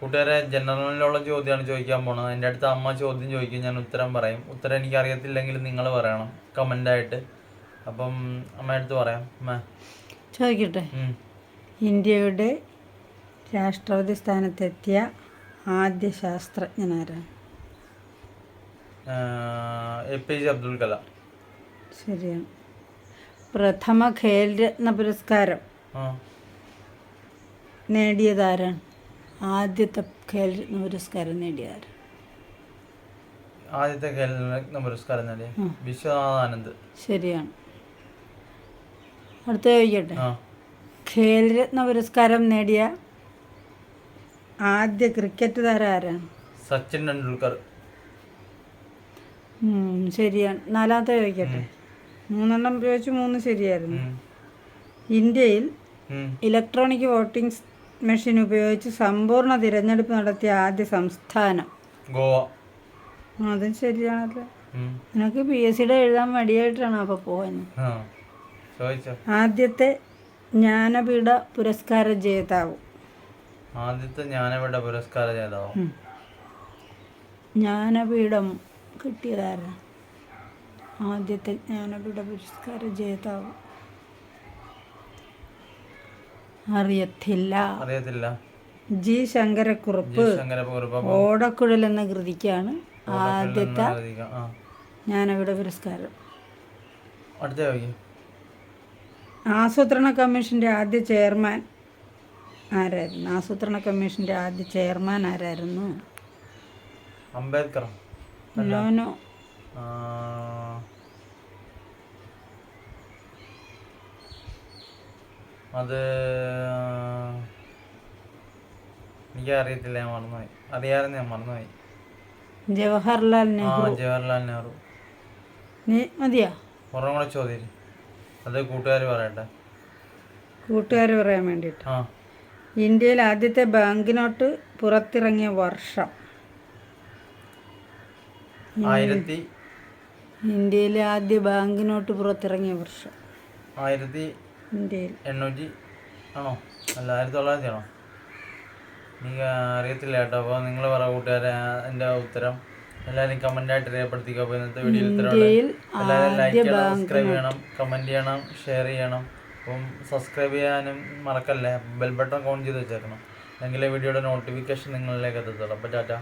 കൂട്ടുകാരെ ജനറലിലുള്ള ചോദ്യമാണ് ചോദിക്കാൻ പോണത്. എൻ്റെ അടുത്ത് അമ്മ ചോദ്യം ചോദിക്കും, ഞാൻ ഉത്തരം പറയും. ഉത്തരം എനിക്ക് അറിയത്തില്ലെങ്കിൽ നിങ്ങൾ പറയണം കമൻ്റായിട്ട്. അപ്പം അമ്മ അടുത്ത് പറയാം. അമ്മ ചോദിക്കട്ടെ. ഇന്ത്യയുടെ രാഷ്ട്രപതി സ്ഥാനത്തെത്തിയ ആദ്യ ശാസ്ത്രജ്ഞനാരാണ്? APJ അബ്ദുൽ കലാം. ശരിയാണ്. പ്രഥമ ഖേൽ രത്ന പുരസ്കാരം നേടിയതാരാണ്? ആദ്യത്തെ ഖേൽ രത്ന പുരസ്കാരം നേടിയതാരാണ്? ആദ്യത്തെ ഖേൽ രത്ന പുരസ്കാരം നേടിയ വിശ്വനാഥാനന്ദ്. ശരിയാണ്. അടുത്ത ചോദിക്കട്ടെ. ഖേൽ രത്ന പുരസ്കാരം നേടിയ ആദ്യ ക്രിക്കറ്റ് താരം ആരാണ്? സച്ചിൻ ടെണ്ടുൽക്കർ. ശരിയാണ്. നാലാമത്തെ ചോദിക്കട്ടെ. 3 ചോദിച്ചു, 3 ശരിയായിരുന്നു. ഇന്ത്യയിൽ ഇലക്ട്രോണിക് വോട്ടിംഗ് മെഷീൻ ഉപയോഗിച്ച് സമ്പൂർണ്ണ തിരഞ്ഞെടുപ്പ് നടത്തിയ ആദ്യ സംസ്ഥാനം? ഗോവ. അതും ശരിയാണല്ലോ. നിനക്ക് PSCയുടെ എഴുതാൻ മടിയായിട്ടാണ് അപ്പോൾ പോകുന്നത്. ആദ്യത്തെ ജ്ഞാനപീഠ പുരസ്കാര ജേതാവ്? ആദ്യത്തെ ജ്ഞാനപീഠ പുരസ്കാര ജേതാവ് ജ്ഞാനപീഠം കിട്ടിയതാരാ? ആദ്യത്തെ ജ്ഞാനപീഠ പുരസ്കാര ജേതാവ് അറിയത്തില്ല. ജി ശങ്കരക്കുറുപ്പ്. ഓടക്കുഴൽ എന്ന കൃതിക്കാണ് ആദ്യത്തെ ജ്ഞാനപീഠ പുരസ്കാരം. ആസൂത്രണ കമ്മീഷന്റെ ആദ്യ ചെയർമാൻ ആരായിരുന്നു? ആസൂത്രണ കമ്മീഷന്റെ ആദ്യ ചെയർമാൻ ആരായിരുന്നു? അംബേദ്കർ. നോ. അത് എനിക്ക് അറിയത്തില്ല, ഞാൻ മറന്നുപോയി. അറിയാമായിരുന്നു, ഞാൻ മറന്നുപോയി. ജവഹർലാൽ നെഹ്റു. ജവഹർലാൽ നെഹ്റു. മതിയോ? ഒരെണ്ണം കൂടെ ചോദ്യം. അത് കൂട്ടുകാർ പറയട്ടെ. കൂട്ടുകാർ പറയാൻ വേണ്ടിയിട്ട്. ഇന്ത്യയിൽ ആദ്യത്തെ ബാങ്ക് നോട്ട് പുറത്തിറങ്ങിയ വർഷം? ഇന്ത്യയിലെ ആദ്യ ബാങ്ക് നോട്ട് പുറത്തിറങ്ങിയ വർഷം? 1800 ആണോ? അല്ല, 1900 ആണോ? എനിക്ക് അറിയത്തില്ല കേട്ടോ. അപ്പോൾ നിങ്ങൾ പറ കൂട്ടുകാരെ എൻ്റെ ഉത്തരം. എല്ലാവരും കമൻ്റായിട്ട് രേഖപ്പെടുത്തിക്കുക. അപ്പോൾ ഇന്നത്തെ വീഡിയോയിൽ ഉത്തരവുണ്ട്. എല്ലാവരും ലൈക്ക് ചെയ്യണം, സബ്സ്ക്രൈബ് ചെയ്യണം, കമൻറ്റ് ചെയ്യണം, ഷെയർ ചെയ്യണം. അപ്പം സബ്സ്ക്രൈബ് ചെയ്യാനും മറക്കല്ലേ. ബെൽ ബട്ടൺ ഓൺ ചെയ്ത് വെച്ചേക്കണം. എങ്കിലേ വീഡിയോയുടെ നോട്ടിഫിക്കേഷൻ നിങ്ങളിലേക്ക് എത്തത്തുള്ളൂ. അപ്പോൾ ടാറ്റ.